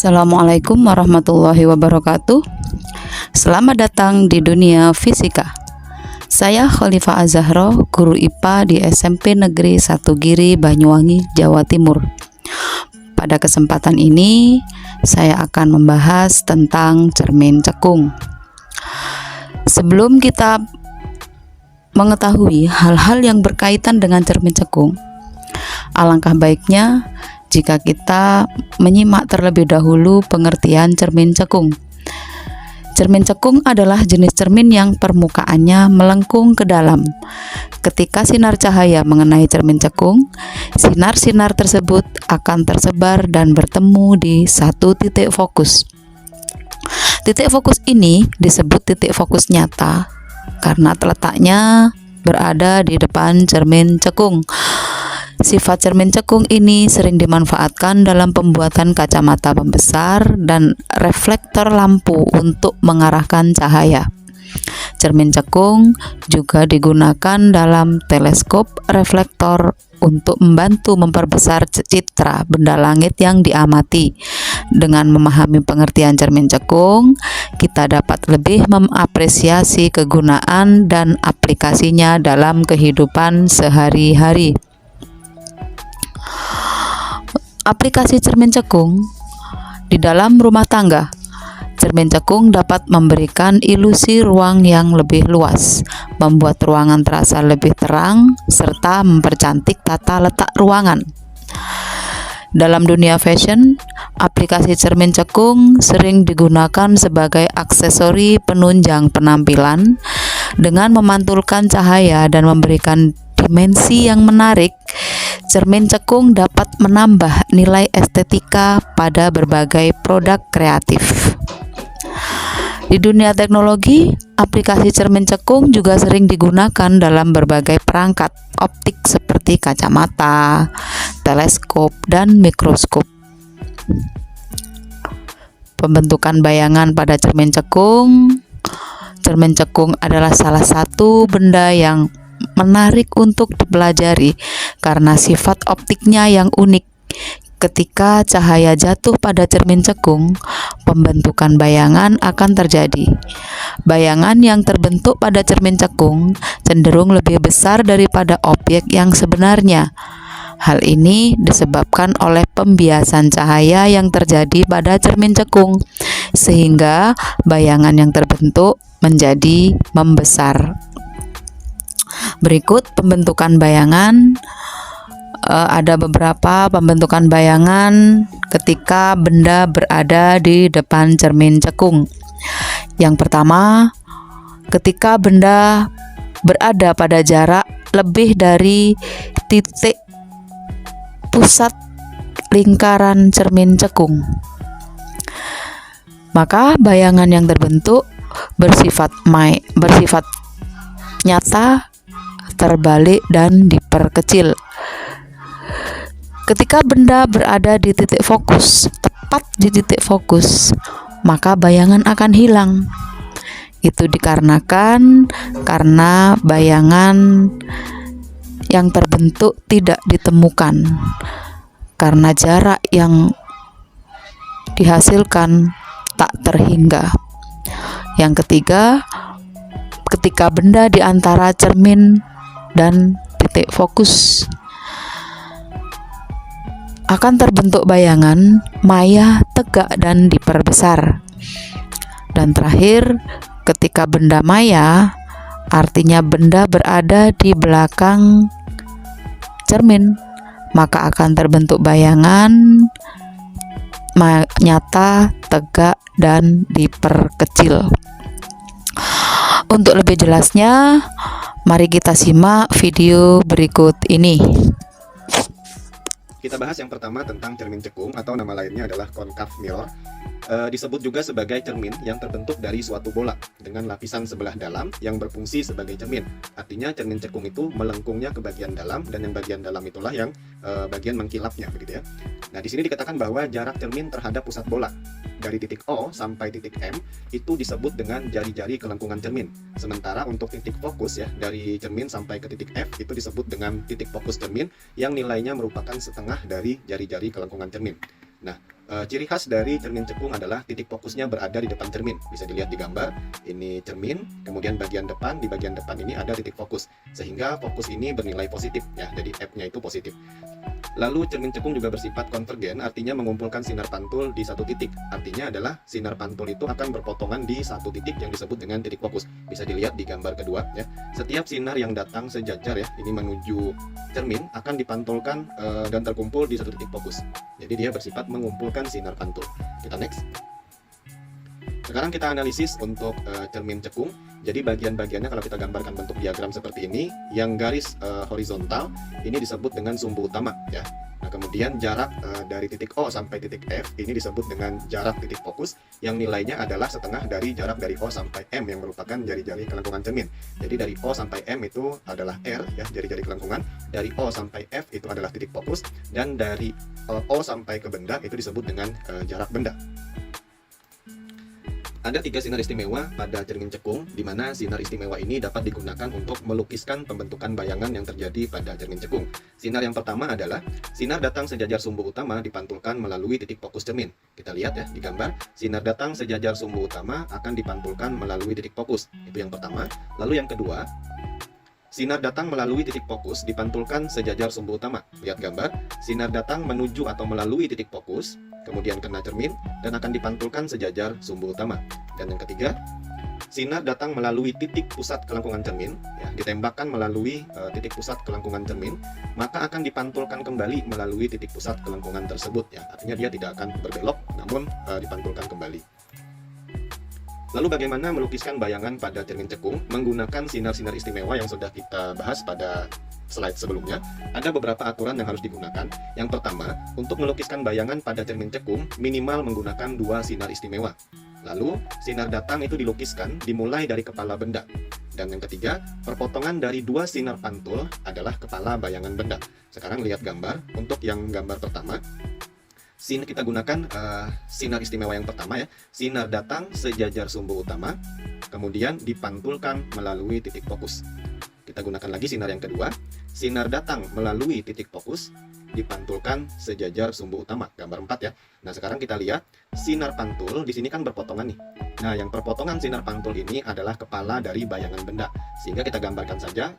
Assalamualaikum warahmatullahi wabarakatuh. Selamat datang di dunia fisika. Saya Khalifah Az-Zahra, guru IPA di SMP Negeri 1 Giri, Banyuwangi, Jawa Timur. Pada kesempatan ini, saya akan membahas tentang cermin cekung. Sebelum kita mengetahui hal-hal yang berkaitan dengan cermin cekung, alangkah baiknya jika kita menyimak terlebih dahulu pengertian cermin cekung. Cermin cekung adalah jenis cermin yang permukaannya melengkung ke dalam. Ketika sinar cahaya mengenai cermin cekung, sinar-sinar tersebut akan tersebar dan bertemu di satu titik fokus. Titik fokus ini disebut titik fokus nyata karena letaknya berada di depan cermin cekung. Sifat cermin cekung ini sering dimanfaatkan dalam pembuatan kacamata pembesar dan reflektor lampu untuk mengarahkan cahaya. Cermin cekung juga digunakan dalam teleskop reflektor untuk membantu memperbesar citra benda langit yang diamati. Dengan memahami pengertian cermin cekung, kita dapat lebih mengapresiasi kegunaan dan aplikasinya dalam kehidupan sehari-hari. Aplikasi cermin cekung di dalam rumah tangga. Cermin cekung dapat memberikan ilusi ruang yang lebih luas, membuat ruangan terasa lebih terang, serta mempercantik tata letak ruangan. Dalam dunia fashion, aplikasi cermin cekung sering digunakan sebagai aksesori penunjang penampilan dengan memantulkan cahaya dan memberikan dimensi yang menarik. Cermin cekung dapat menambah nilai estetika pada berbagai produk kreatif. Di dunia teknologi, aplikasi cermin cekung juga sering digunakan dalam berbagai perangkat optik seperti kacamata, teleskop, dan mikroskop. Pembentukan bayangan pada cermin cekung. Cermin cekung adalah salah satu benda yang menarik untuk dipelajari karena sifat optiknya yang unik. Ketika cahaya jatuh pada cermin cekung, pembentukan bayangan akan terjadi. Bayangan yang terbentuk pada cermin cekung cenderung lebih besar daripada objek yang sebenarnya. Hal ini disebabkan oleh pembiasan cahaya yang terjadi pada cermin cekung, sehingga bayangan yang terbentuk menjadi membesar. Berikut pembentukan bayangan. Ada beberapa pembentukan bayangan ketika benda berada di depan cermin cekung. Yang pertama, ketika benda berada pada jarak lebih dari titik pusat lingkaran cermin cekung, maka bayangan yang terbentuk bersifat nyata, terbalik, dan diperkecil. Ketika benda berada di titik fokus, tepat di titik fokus, maka bayangan akan hilang. Itu dikarenakan karena bayangan yang terbentuk tidak ditemukan karena jarak yang dihasilkan tak terhingga. Yang ketiga, ketika benda di antara cermin dan titik fokus akan terbentuk bayangan maya, tegak, dan diperbesar. Dan terakhir, ketika benda maya, artinya benda berada di belakang cermin, maka akan terbentuk bayangan nyata, tegak, dan diperkecil. Untuk lebih jelasnya, mari kita simak video berikut ini. Kita bahas yang pertama tentang cermin cekung atau nama lainnya adalah concave mirror. Disebut juga sebagai cermin yang terbentuk dari suatu bola dengan lapisan sebelah dalam yang berfungsi sebagai cermin. Artinya cermin cekung itu melengkungnya ke bagian dalam dan yang bagian dalam itulah yang bagian mengkilapnya, begitu ya. Nah, di sini dikatakan bahwa jarak cermin terhadap pusat bola dari titik O sampai titik M itu disebut dengan jari-jari kelengkungan cermin. Sementara untuk titik fokus ya, dari cermin sampai ke titik F itu disebut dengan titik fokus cermin yang nilainya merupakan setengah dari jari-jari kelengkungan cermin. Nah, Ciri khas dari cermin cekung adalah titik fokusnya berada di depan cermin. Bisa dilihat di gambar, ini cermin, kemudian bagian depan, di bagian depan ini ada titik fokus. Sehingga fokus ini bernilai positif ya, jadi F-nya itu positif. Lalu cermin cekung juga bersifat konvergen, artinya mengumpulkan sinar pantul di satu titik. Artinya adalah sinar pantul itu akan berpotongan di satu titik yang disebut dengan titik fokus. Bisa dilihat di gambar kedua ya. Setiap sinar yang datang sejajar ya, ini menuju cermin akan dipantulkan dan terkumpul di satu titik fokus. Jadi dia bersifat mengumpulkan sinar pantul. Kita next. Sekarang kita analisis untuk cermin cekung. Jadi bagian-bagiannya kalau kita gambarkan bentuk diagram seperti ini, yang garis horizontal ini disebut dengan sumbu utama ya. Nah, kemudian jarak dari titik O sampai titik F ini disebut dengan jarak titik fokus, yang nilainya adalah setengah dari jarak dari O sampai M yang merupakan jari-jari kelengkungan cermin. Jadi dari O sampai M itu adalah R ya, jari-jari kelengkungan. Dari O sampai F itu adalah titik fokus, dan dari O sampai ke benda itu disebut dengan jarak benda. Ada 3 sinar istimewa pada cermin cekung, di mana sinar istimewa ini dapat digunakan untuk melukiskan pembentukan bayangan yang terjadi pada cermin cekung. Sinar yang pertama adalah sinar datang sejajar sumbu utama dipantulkan melalui titik fokus cermin. Kita lihat ya di gambar, sinar datang sejajar sumbu utama akan dipantulkan melalui titik fokus. Itu yang pertama. Lalu yang kedua, sinar datang melalui titik fokus dipantulkan sejajar sumbu utama. Lihat gambar, sinar datang menuju atau melalui titik fokus, kemudian kena cermin, dan akan dipantulkan sejajar sumbu utama. Dan yang ketiga, sinar datang melalui titik pusat kelengkungan cermin, ya, ditembakkan melalui titik pusat kelengkungan cermin, maka akan dipantulkan kembali melalui titik pusat kelengkungan tersebut. Ya. Artinya dia tidak akan berbelok, namun dipantulkan kembali. Lalu bagaimana melukiskan bayangan pada cermin cekung menggunakan sinar-sinar istimewa yang sudah kita bahas pada slide sebelumnya? Ada beberapa aturan yang harus digunakan. Yang pertama, untuk melukiskan bayangan pada cermin cekung minimal menggunakan 2 sinar istimewa. Lalu, sinar datang itu dilukiskan dimulai dari kepala benda. Dan yang ketiga, perpotongan dari 2 sinar pantul adalah kepala bayangan benda. Sekarang lihat gambar. Untuk yang gambar pertama, kita gunakan sinar istimewa yang pertama ya. Sinar datang sejajar sumbu utama, kemudian dipantulkan melalui titik fokus. Kita gunakan lagi sinar yang kedua. Sinar datang melalui titik fokus, dipantulkan sejajar sumbu utama. Gambar 4 ya. Nah, sekarang kita lihat sinar pantul di sini kan berpotongan nih. Nah, yang perpotongan sinar pantul ini adalah kepala dari bayangan benda. Sehingga kita gambarkan saja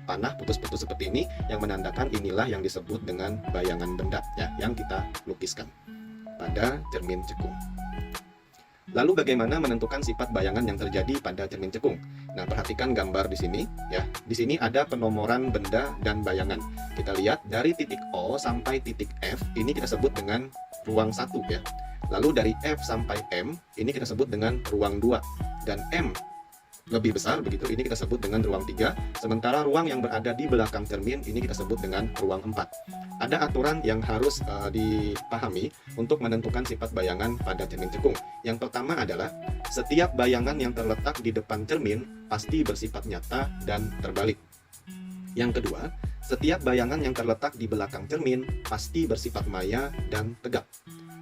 panah putus-putus seperti ini yang menandakan inilah yang disebut dengan bayangan benda ya, yang kita lukiskan pada cermin cekung. Lalu bagaimana menentukan sifat bayangan yang terjadi pada cermin cekung? Nah, perhatikan gambar di sini ya. Di sini ada penomoran benda dan bayangan. Kita lihat dari titik O sampai titik F ini kita sebut dengan ruang 1 ya. Lalu dari F sampai M ini kita sebut dengan ruang 2, dan M lebih besar begitu ini kita sebut dengan ruang 3, sementara ruang yang berada di belakang cermin ini kita sebut dengan ruang 4. Ada aturan yang harus dipahami untuk menentukan sifat bayangan pada cermin cekung. Yang pertama adalah setiap bayangan yang terletak di depan cermin pasti bersifat nyata dan terbalik. Yang kedua, setiap bayangan yang terletak di belakang cermin pasti bersifat maya dan tegak.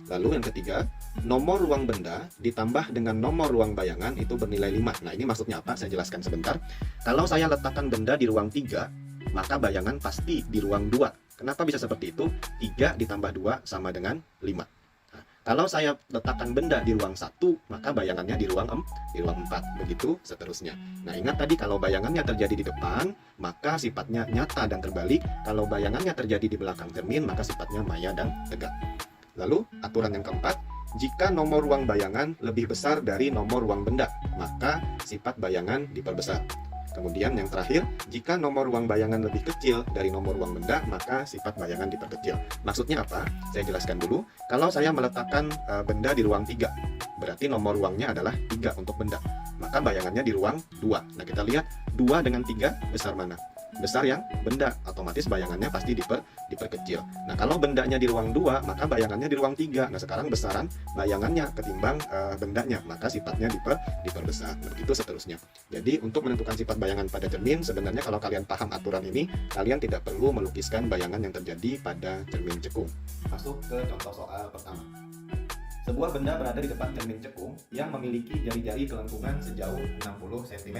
Lalu yang ketiga, nomor ruang benda ditambah dengan nomor ruang bayangan itu bernilai 5. Nah, ini maksudnya apa? Saya jelaskan sebentar. Kalau saya letakkan benda di ruang 3, maka bayangan pasti di ruang 2. Kenapa bisa seperti itu? 3 ditambah 2 sama dengan 5. Nah, kalau saya letakkan benda di ruang 1, maka bayangannya di ruang 4. Begitu seterusnya. Nah, ingat tadi kalau bayangannya terjadi di depan, maka sifatnya nyata dan terbalik. Kalau bayangannya terjadi di belakang cermin, maka sifatnya maya dan tegak. Lalu, aturan yang keempat, jika nomor ruang bayangan lebih besar dari nomor ruang benda, maka sifat bayangan diperbesar. Kemudian yang terakhir, jika nomor ruang bayangan lebih kecil dari nomor ruang benda, maka sifat bayangan diperkecil. Maksudnya apa? Saya jelaskan dulu. Kalau saya meletakkan benda di ruang 3, berarti nomor ruangnya adalah 3 untuk benda. Maka bayangannya di ruang 2. Nah, kita lihat 2 dengan 3 besar mana? Besar yang benda, otomatis bayangannya pasti diperkecil. Nah, kalau bendanya di ruang 2, maka bayangannya di ruang 3. Nah, sekarang besaran bayangannya ketimbang bendanya, maka sifatnya diperbesar. Begitu seterusnya. Jadi, untuk menentukan sifat bayangan pada cermin, sebenarnya kalau kalian paham aturan ini, kalian tidak perlu melukiskan bayangan yang terjadi pada cermin cekung. Masuk ke contoh soal pertama. Sebuah benda berada di depan cermin cekung yang memiliki jari-jari kelengkungan sejauh 60 cm.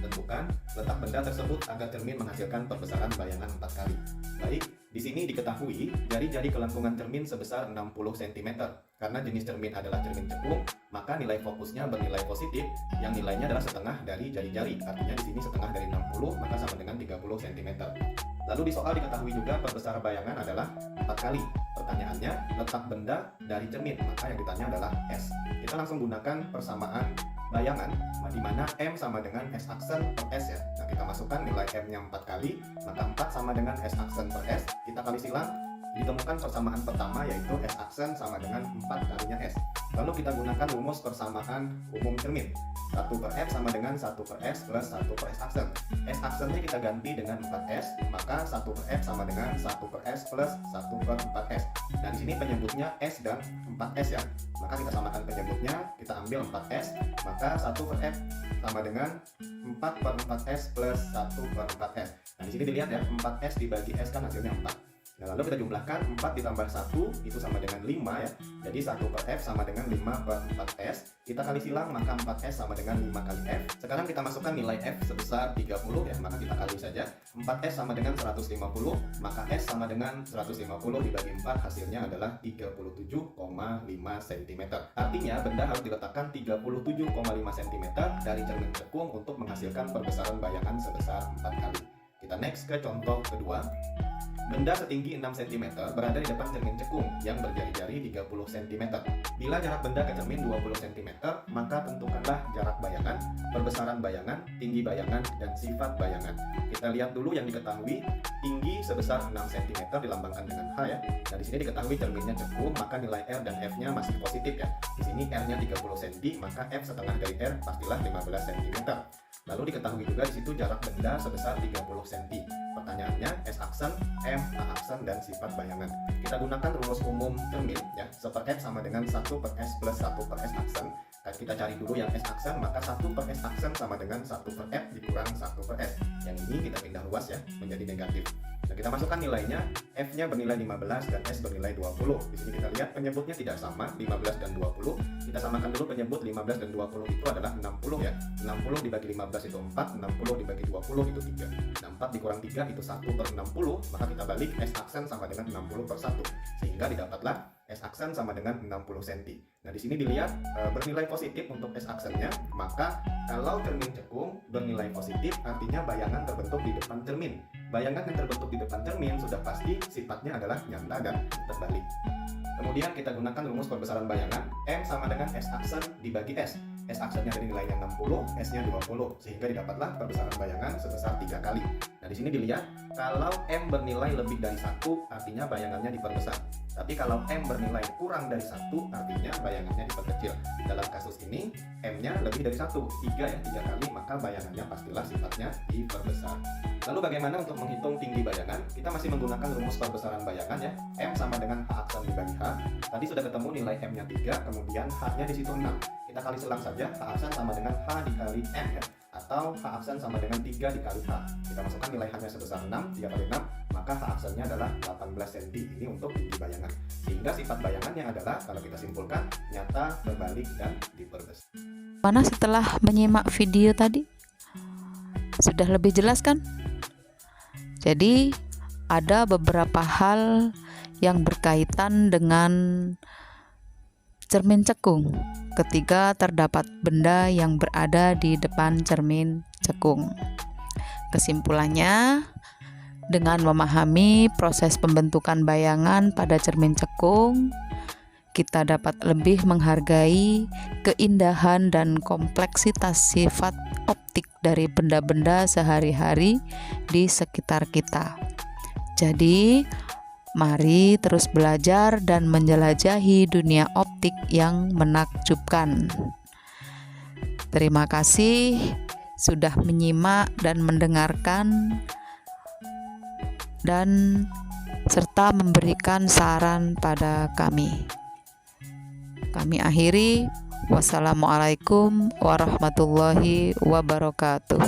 Tentukan letak benda tersebut agar cermin menghasilkan perbesaran bayangan 4 kali. Baik, di sini diketahui jari-jari kelengkungan cermin sebesar 60 cm. Karena jenis cermin adalah cermin cekung, maka nilai fokusnya bernilai positif yang nilainya adalah setengah dari jari-jari. Artinya di sini setengah dari 60 maka sama dengan 30 cm. Lalu di soal diketahui juga perbesar bayangan adalah 4 kali. Pertanyaannya, letak benda dari cermin, maka yang ditanya adalah S. Kita langsung gunakan persamaan bayangan, di mana M sama dengan S aksen per S ya. Nah, kita masukkan nilai M-nya 4 kali, maka 4 sama dengan S aksen per S. Kita kali silang, ditemukan persamaan pertama yaitu S aksen sama dengan 4 kalinya S. Lalu kita gunakan rumus persamaan umum cermin. 1 per F sama dengan 1 per S plus 1 per S aksen. S aksennya kita ganti dengan 4S, maka 1 per F sama dengan 1 per S plus 1 per 4S. Nah, di sini penyebutnya S dan 4S ya. Maka kita samakan penyebutnya, kita ambil 4S, maka 1 per F sama dengan 4 per 4S plus 1 per 4S. Nah, di sini dilihat ya, 4S dibagi S kan hasilnya 4. Nah, lalu kita jumlahkan 4 ditambah 1 itu sama dengan 5 ya. Jadi 1 per F sama dengan 5 per 4S. Kita kali silang maka 4S sama dengan 5 kali F. Sekarang kita masukkan nilai F sebesar 30 ya, maka kita kali saja. 4S sama dengan 150, maka S sama dengan 150 dibagi 4 hasilnya adalah 37,5 cm. Artinya benda harus diletakkan 37,5 cm dari cermin cekung untuk menghasilkan perbesaran bayangan sebesar 4 kali. Kita next ke contoh kedua. Benda setinggi 6 cm berada di depan cermin cekung yang berjari-jari 30 cm. Bila jarak benda ke cermin 20 cm, maka tentukanlah jarak bayangan, perbesaran bayangan, tinggi bayangan, dan sifat bayangan. Kita lihat dulu yang diketahui, tinggi sebesar 6 cm dilambangkan dengan H ya. Nah, di sini diketahui cerminnya cekung, maka nilai R dan F-nya masih positif ya. Di sini R-nya 30 cm, maka F setengah dari R pastilah 15 cm. Lalu diketahui juga di situ jarak benda sebesar 30 cm. Pertanyaannya S aksen, M, A aksen, dan sifat bayangan. Kita gunakan rumus umum cermin ya. 1 per F sama dengan 1 per S plus 1 per S aksen. Kita cari dulu yang S aksen, maka 1 per S aksen sama dengan 1 per F dikurang 1 per S. Yang ini kita pindah luas ya, menjadi negatif. Nah, kita masukkan nilainya, F-nya bernilai 15 dan S bernilai 20. Di sini kita lihat penyebutnya tidak sama, 15 dan 20. Kita samakan dulu penyebut 15 dan 20 itu adalah 60 ya. 60 dibagi 15 itu 4, 60 dibagi 20 itu 3. Nah, 4 dikurang 3 itu 1 per 60, maka kita balik S aksen sama dengan 60 per 1. Sehingga didapatlah S aksen sama dengan 60 cm. Nah, di sini dilihat bernilai positif untuk S aksennya, maka kalau cermin cekung bernilai positif artinya bayangan terbentuk di depan cermin. Bayangan yang terbentuk di depan cermin sudah pasti sifatnya adalah nyata dan terbalik. Kemudian kita gunakan rumus perbesaran bayangan, M sama dengan S aksen dibagi S. S aksennya dari nilainya 60, S-nya 20, sehingga didapatlah perbesaran bayangan sebesar 3 kali. Nah, di sini dilihat kalau M bernilai lebih dari 1 artinya bayangannya diperbesar. Tapi kalau M bernilai kurang dari 1 artinya bayangannya diperkecil. Dalam kasus ini M-nya lebih dari 1, 3 ya, 3 kali, maka bayangannya pastilah sifatnya diperbesar. Lalu bagaimana untuk menghitung tinggi bayangan? Kita masih menggunakan rumus perbesaran bayangan ya. M sama dengan H aksen dibagi H. Tadi sudah ketemu nilai M-nya 3, kemudian H-nya di situ 6. Kita kali selang saja, H aksen sama dengan H dikali M ya, atau H aksen sama dengan 3 dikali H. Kita masukkan nilai H-nya sebesar 6, 3 kali 6, maka H aksennya adalah 18 cm. Ini untuk tinggi bayangan. Sehingga sifat bayangannya adalah, kalau kita simpulkan, nyata, berbalik, dan diperbesar. Mana setelah menyimak video tadi? Sudah lebih jelas kan? Jadi ada beberapa hal yang berkaitan dengan cermin cekung ketika terdapat benda yang berada di depan cermin cekung. Kesimpulannya, dengan memahami proses pembentukan bayangan pada cermin cekung, kita dapat lebih menghargai keindahan dan kompleksitas sifat optik dari benda-benda sehari-hari di sekitar kita. Jadi, mari terus belajar dan menjelajahi dunia optik yang menakjubkan. Terima kasih sudah menyimak dan mendengarkan dan serta memberikan saran pada kami. Kami akhiri. Wassalamualaikum warahmatullahi wabarakatuh.